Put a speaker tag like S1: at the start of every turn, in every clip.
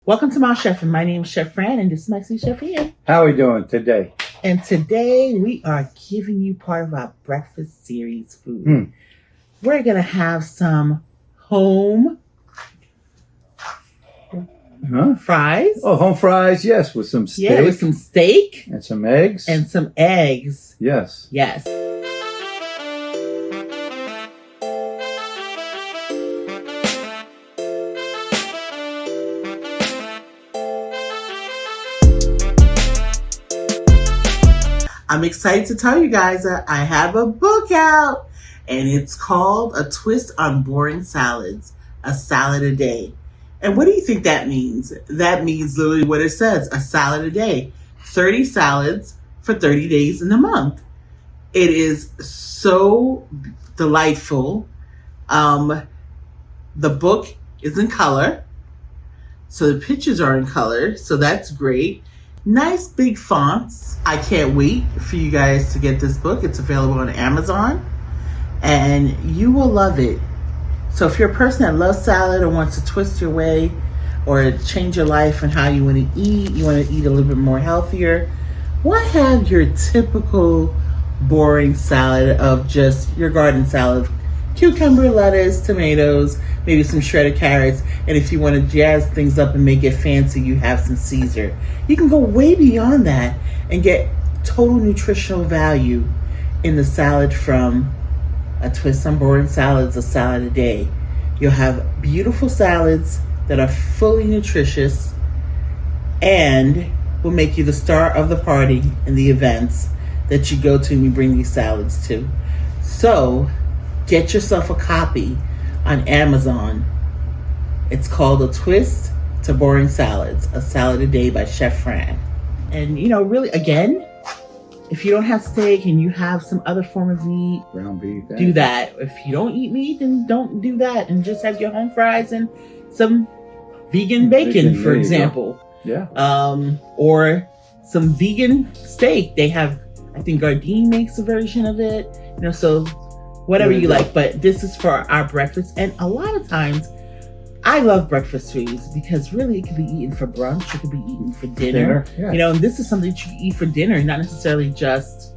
S1: Welcome to My Chef, and my name is Chef Fran, and this is my sweet Chef Ian.
S2: How are we doing today?
S1: And today we are giving you part of our breakfast series food. We're going to have some home fries.
S2: Oh, home fries, yes, with some steak.
S1: Yeah, with some steak.
S2: And some eggs.
S1: And some eggs.
S2: Yes.
S1: Yes. I'm excited to tell you guys that I have a book out, and it's called A Twist on Boring Salads, a Salad a Day. And what do you think that means? That means literally what it says, a salad a day. 30 salads for 30 days in a month. It is so delightful. The book is in color, so the pictures are in color, so that's great. Nice big fonts. I can't wait for you guys to get this book. It's available on Amazon and you will love it. So if you're a person that loves salad or wants to twist your way or change your life and how you want to eat, you want to eat a little bit more healthier, why have your typical boring salad of just your garden salad? Cucumber, lettuce, tomatoes, maybe some shredded carrots, and if you want to jazz things up and make it fancy, you have some Caesar. You can go way beyond that and get total nutritional value in the salad from A Twist on Boring Salads, a salad a day. You'll have beautiful salads that are fully nutritious and will make you the star of the party and the events that you go to and you bring these salads to. So get yourself a copy on Amazon. It's called A Twist to Boring Salads, a salad a day by Chef Fran. And really, again, if you don't have steak and you have some other form of meat,
S2: ground beef,
S1: do that. If you don't eat meat, then don't do that and just have your home fries and some vegan bacon, for example.
S2: Yeah.
S1: Or some vegan steak. They have, I think Gardein makes a version of it. So whatever you like, but this is for our breakfast. And a lot of times I love breakfast foods because really it can be eaten for brunch, it could be eaten for dinner.
S2: Yeah.
S1: And this is something that you can eat for dinner, not necessarily just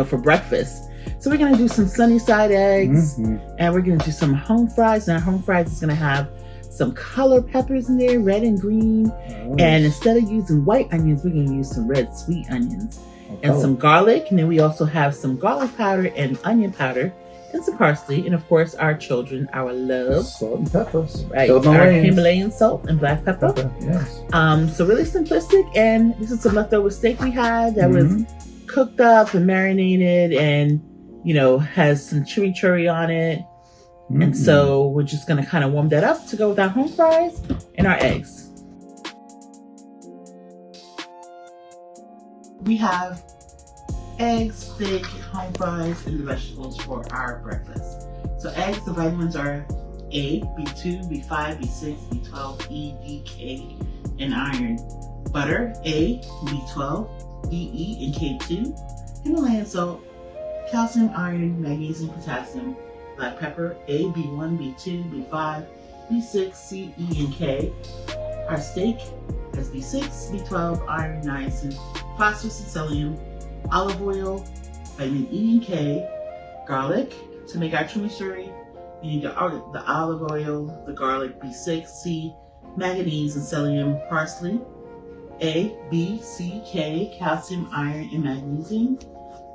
S1: for breakfast. So we're going to do some sunny side eggs, and we're going to do some home fries. Now home fries is going to have some color peppers in there, red and green. And instead of using white onions, we're going to use some red sweet onions and some garlic. And then we also have some garlic powder and onion powder and some parsley, and of course our children, our love,
S2: salt and peppers,
S1: right? Our Himalayan salt and black pepper.
S2: Yes.
S1: So really simplistic, and this is some leftover steak we had that was cooked up and marinated, and has some chimichurri on it. And so we're just gonna kind of warm that up to go with our home fries and our eggs. We have eggs, steak, home fries, and the vegetables for our breakfast. So eggs, the vitamins are A, B2, B5, B6, B12, E, D, K, and iron. Butter, A, B12, D, E, and K2. Himalayan salt, calcium, iron, magnesium, potassium. Black pepper, A, B1, B2, B5, B6, C, E, and K. Our steak has B6, B12, iron, niacin, phosphorus, and selenium. Olive oil, vitamin E and K, garlic to make our chimichurri. You need the olive oil, the garlic, B6, C, manganese and selenium, parsley, A, B, C, K, calcium, iron, and magnesium.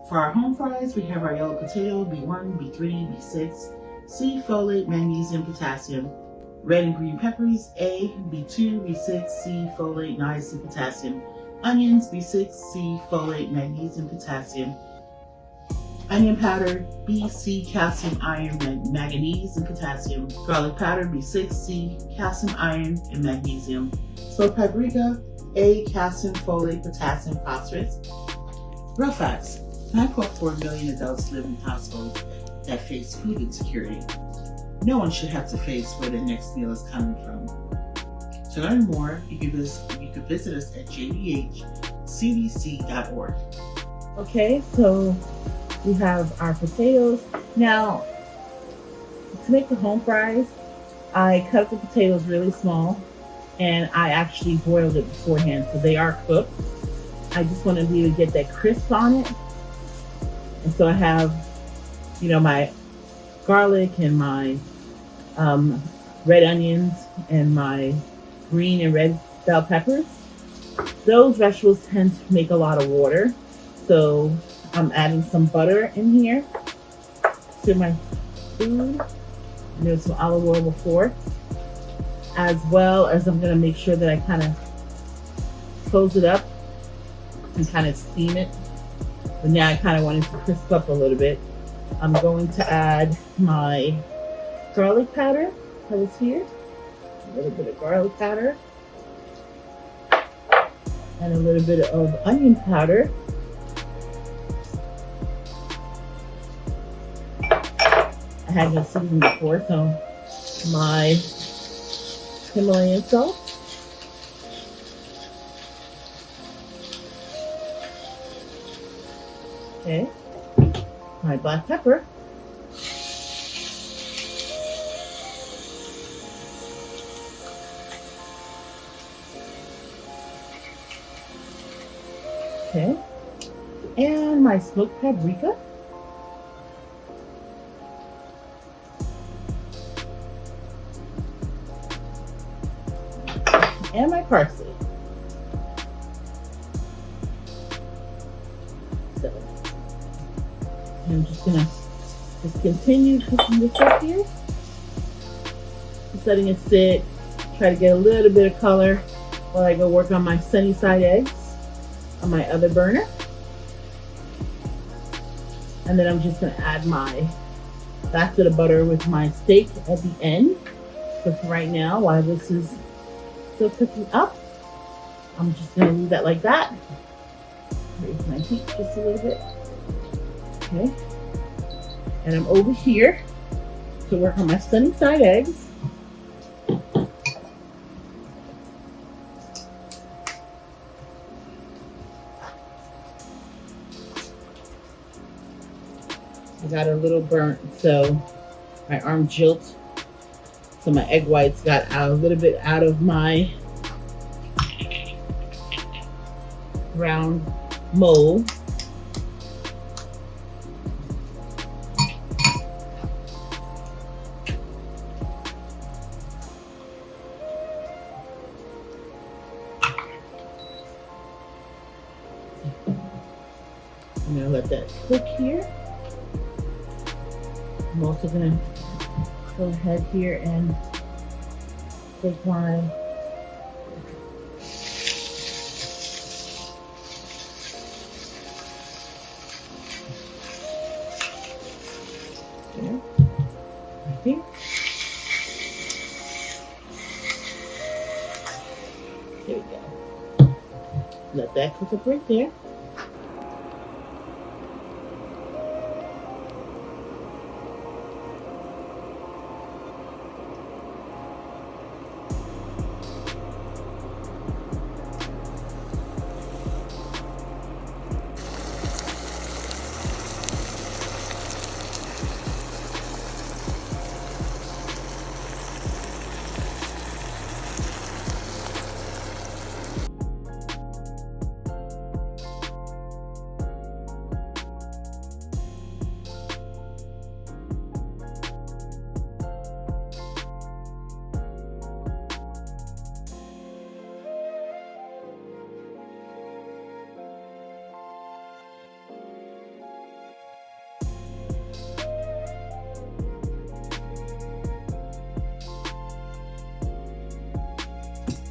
S1: For our home fries, we have our yellow potato, B1, B3, B6, C, folate, magnesium, potassium. Red and green peppers, A, B2, B6, C, folate, niacin, potassium. Onions, B6, C, folate, magnesium, potassium. Onion powder, B, C, calcium, iron, manganese, and potassium. Garlic powder, B6, C, calcium, iron, and magnesium. Smoked paprika, A, calcium, folate, potassium, phosphorus. Real facts. 9.4 million adults live in households that face food insecurity. No one should have to face where their next meal is coming from. To learn more, you can visit us at jdhcdc.org. Okay, so we have our potatoes. Now, to make the home fries, I cut the potatoes really small and I actually boiled it beforehand, so they are cooked. I just want to be able to get that crisp on it. And so I have, my garlic and my red onions and my green and red bell peppers. Those vegetables tend to make a lot of water. So I'm adding some butter in here to my food. And there's some olive oil before. As well as I'm going to make sure that I kind of close it up and kind of steam it. But now I kind of want it to crisp up a little bit. I'm going to add my garlic powder that was here. A little bit of garlic powder. And a little bit of onion powder. I had no seasoning before, so my Himalayan salt. Okay, my black pepper. Okay, and my smoked paprika. And my parsley. So I'm just gonna continue cooking this up here. Just letting it sit. Try to get a little bit of color while I go work on my sunny side eggs on my other burner. And then I'm just gonna add my last bit of butter with my steak at the end. So for right now, while this is still cooking up, I'm just gonna leave that like that. Raise my heat just a little bit. Okay. And I'm over here to work on my sunny side eggs. I got a little burnt, so my arm jilted. So my egg whites got a little bit out of my round mold. I'm gonna let that cook here. I'm also gonna go ahead here and take my there, I think. There we go. Let that cook up right there.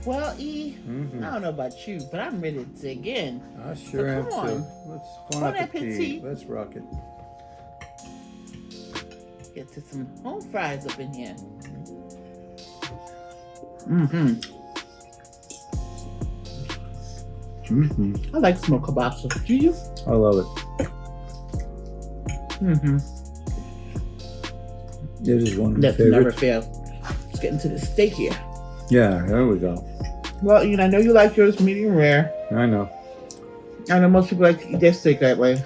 S1: Well, E, I don't know about you, but I'm ready to dig in.
S2: I sure am
S1: come
S2: too.
S1: on.
S2: Let's
S1: Bon
S2: bon
S1: appetit.
S2: appetit. Let's rock it.
S1: Get to some home fries up in here. I like smoked kielbasa. Do you?
S2: I love it. It is one of my
S1: That's never
S2: favorites.
S1: fail. Let's get into the steak here.
S2: Yeah, there we go.
S1: Well, I know you like yours medium rare.
S2: I know.
S1: I know most people like to eat their steak that way.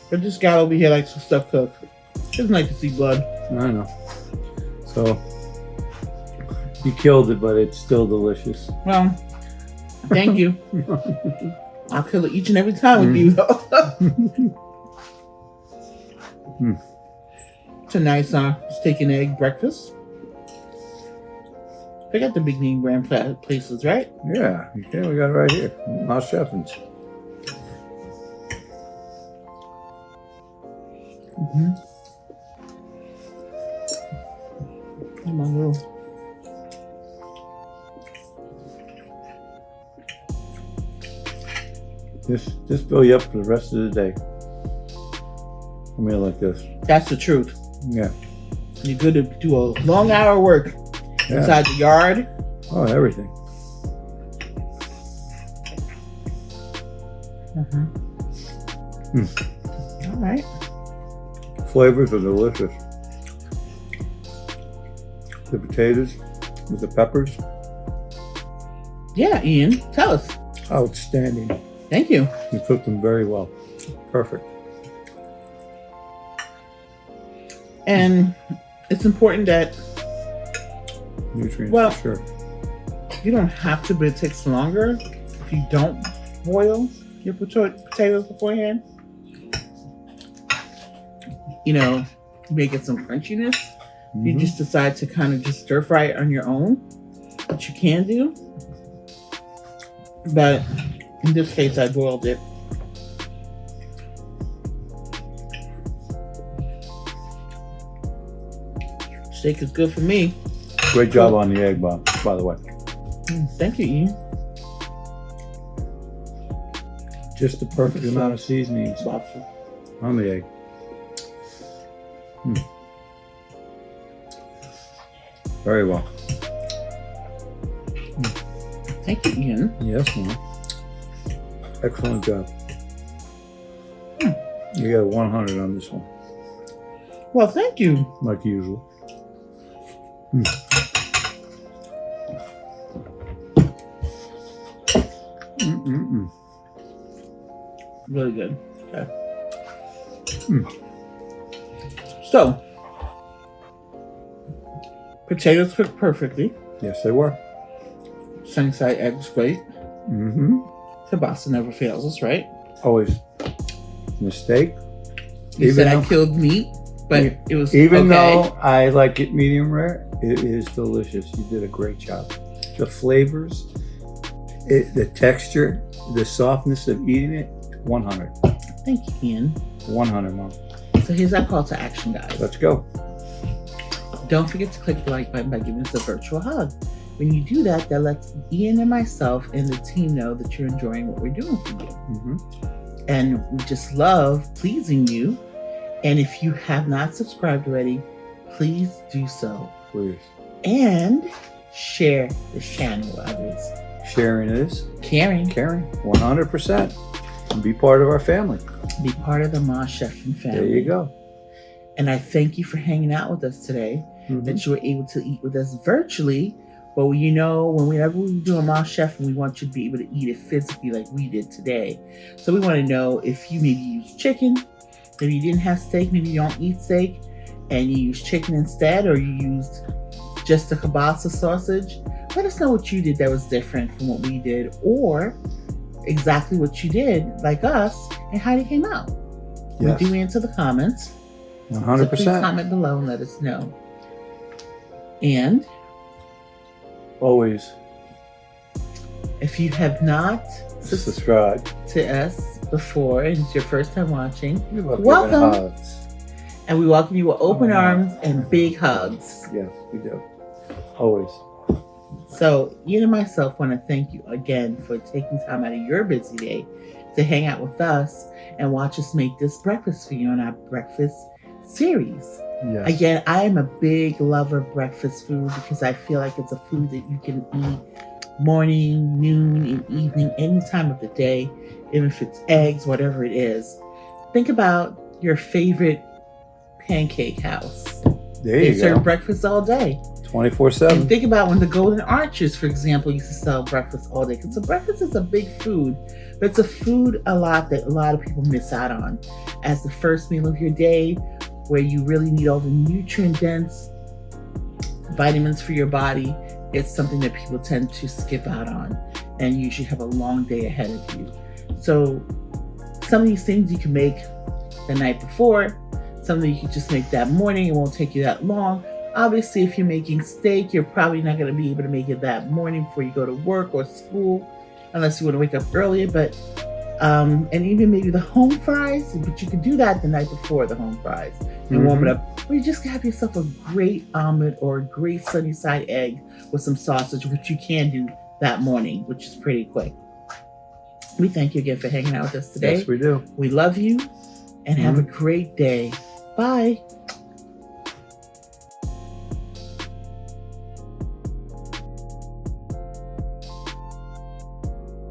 S1: But this guy over here likes to stuff cooked. Doesn't like to see blood.
S2: I know. So, You killed it, but it's still delicious.
S1: Well, thank you. I'll kill it each and every time with you, though. It's a nice steak and egg breakfast. They got the big name brand places, right?
S2: Yeah, okay, we got it right here. Ma Chef's.
S1: My little.
S2: Just fill you up for the rest of the day. A meal like this.
S1: That's the truth.
S2: Yeah.
S1: You're good to do a long hour work inside the yard.
S2: Oh, everything.
S1: All right.
S2: Flavors are delicious. The potatoes with the peppers.
S1: Yeah, Ian, tell us.
S2: Outstanding.
S1: Thank you.
S2: You cooked them very well. Perfect.
S1: And it's important that
S2: Nutrients,
S1: well,
S2: for sure.
S1: you don't have to, but it takes longer if you don't boil your potatoes beforehand. You know, you may get some crunchiness. You just decide to kind of just stir fry it on your own, which you can do. But in this case, I boiled it. Steak is good for me.
S2: Great job on the egg, Bob, by the way.
S1: Thank you, Ian.
S2: Just the perfect amount of seasonings on the egg. Very well.
S1: Thank you, Ian.
S2: Yes, ma'am. Excellent job. You got 100 on this one,
S1: Well, thank you.
S2: like usual.
S1: Really good. Okay. So, potatoes cooked perfectly.
S2: Yes, they were.
S1: Sunny side eggs great. Kielbasa never fails us, right?
S2: Always. Mistake.
S1: You said I killed meat, but it was
S2: even
S1: okay.
S2: though I like it medium rare, it is delicious. You did a great job. The flavors, the texture, the softness of eating it, 100.
S1: Thank you, Ian.
S2: 100, Mom.
S1: So here's our call to action, guys.
S2: Let's go.
S1: Don't forget to click the like button by giving us a virtual hug. When you do that, that lets Ian and myself and the team know that you're enjoying what we're doing for you. And we just love pleasing you. And if you have not subscribed already, please do so.
S2: Please.
S1: And share this channel with others.
S2: Sharing is
S1: Caring.
S2: 100%. And be part of our family.
S1: Be part of the Ma Chefin family.
S2: There you go.
S1: And I thank you for hanging out with us today, that you were able to eat with us virtually. But you know, whenever we do a Ma Chef, we want you to be able to eat it physically like we did today. So we want to know if you maybe use chicken, maybe you didn't have steak, maybe you don't eat steak, and you use chicken instead, or you used just the kielbasa sausage. Let us know what you did that was different from what we did, or exactly what you did like us and how it came out.
S2: Yes.
S1: We do answer the comments.
S2: 100%.
S1: So please comment below and let us know. And
S2: always
S1: if you have not
S2: subscribe
S1: to us before and it's your first time watching,
S2: welcome.
S1: And we welcome you with open arms and big hugs.
S2: Yes, we do. Always.
S1: So Ian and myself want to thank you again for taking time out of your busy day to hang out with us and watch us make this breakfast for you on our breakfast series.
S2: Yes.
S1: Again, I am a big lover of breakfast food because I feel like it's a food that you can eat morning, noon, and evening, any time of the day, even if it's eggs, whatever it is. Think about your favorite pancake house.
S2: There you
S1: They serve
S2: go.
S1: breakfast all day.
S2: 24/7.
S1: And think about when the Golden Arches, for example, used to sell breakfast all day. Because so breakfast is a big food, but it's a food that a lot of people miss out on as the first meal of your day, where you really need all the nutrient-dense vitamins for your body it's something that people tend to skip out on, and you usually have a long day ahead of you. So some of these things you can make the night before, something you can just make that morning. It won't take you that long. Obviously, if you're making steak, you're probably not going to be able to make it that morning before you go to work or school, unless you want to wake up earlier. But and even maybe the home fries, but you can do that the night before, the home fries, and warm it up. Or you just have yourself a great omelet or a great sunny side egg with some sausage, which you can do that morning, which is pretty quick. We thank you again for hanging out with us today.
S2: Yes, we do.
S1: We love you, and have a great day. Bye.